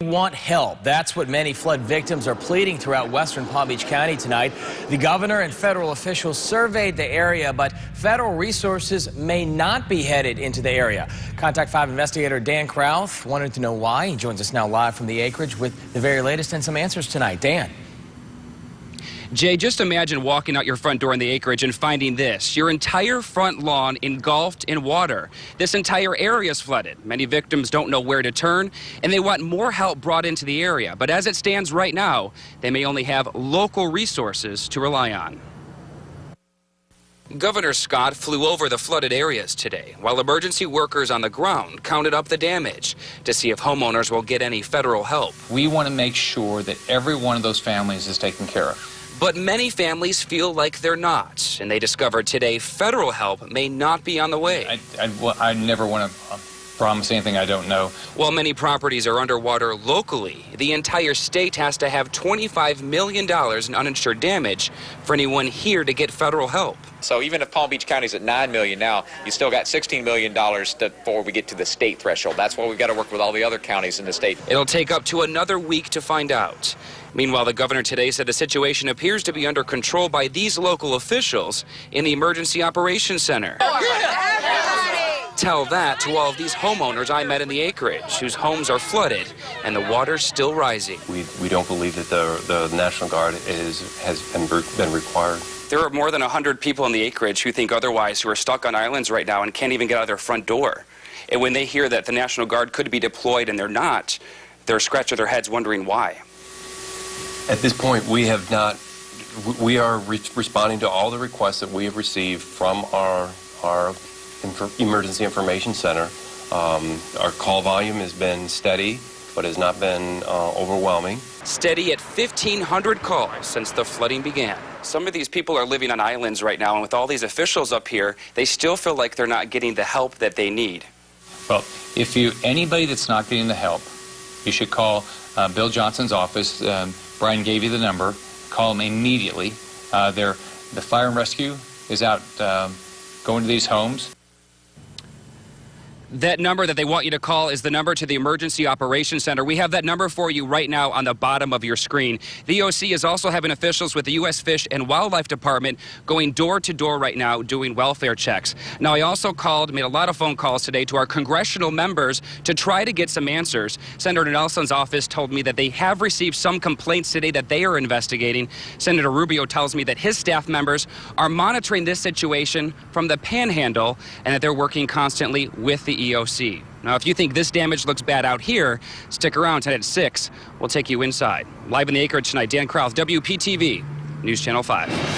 Want help. That's what many flood victims are pleading throughout western Palm Beach County tonight. The governor and federal officials surveyed the area, but federal resources may not be headed into the area. Contact 5 investigator Dan Krauth wanted to know why. He joins us now live from the acreage with the very latest and some answers tonight. Dan. Jay, just imagine walking out your front door in the acreage and finding this. Your entire front lawn engulfed in water. This entire area is flooded. Many victims don't know where to turn, and they want more help brought into the area. But as it stands right now, they may only have local resources to rely on. Governor Scott flew over the flooded areas today, while emergency workers on the ground counted up the damage to see if homeowners will get any federal help. We want to make sure that every one of those families is taken care of. But many families feel like they're not, and they discovered today federal help may not be on the way. I never want to promise anything I don't know. While many properties are underwater locally, the entire state has to have $25 million in uninsured damage for anyone here to get federal help. So even if Palm Beach County's at $9 million now, you still got $16 million before we get to the state threshold. That's why we've got to work with all the other counties in the state. It'll take up to another week to find out. Meanwhile, the governor today said the situation appears to be under control by these local officials in the Emergency Operations Center. Tell that to all of these homeowners I met in the acreage, whose homes are flooded and the water's still rising. We don't believe that the National Guard has been required. There are more than 100 people in the acreage who think otherwise, who are stuck on islands right now and can't even get out of their front door. And when they hear that the National Guard could be deployed and they're not, they're scratching their heads wondering why. At this point, we are responding to all the requests that we have received from our Emergency Information Center. Our call volume has been steady, but has not been overwhelming. Steady at 1,500 calls since the flooding began. Some of these people are living on islands right now, and with all these officials up here, they still feel like they're not getting the help that they need. Well, anybody that's not getting the help, you should call Bill Johnson's office. Brian gave you the number. Call them immediately. The fire and rescue is out going to these homes. That number that they want you to call is the number to the Emergency Operations Center. We have that number for you right now on the bottom of your screen. The EOC is also having officials with the U.S. Fish and Wildlife Department going door to door right now doing welfare checks. Now, I also made a lot of phone calls today to our congressional members to try to get some answers. Senator Nelson's office told me that they have received some complaints today that they are investigating. Senator Rubio tells me that his staff members are monitoring this situation from the Panhandle and that they're working constantly with the EOC. Now, if you think this damage looks bad out here, stick around. Tonight at 6, we'll take you inside. Live in the acreage tonight, Dan Krauth, WPTV, News Channel 5.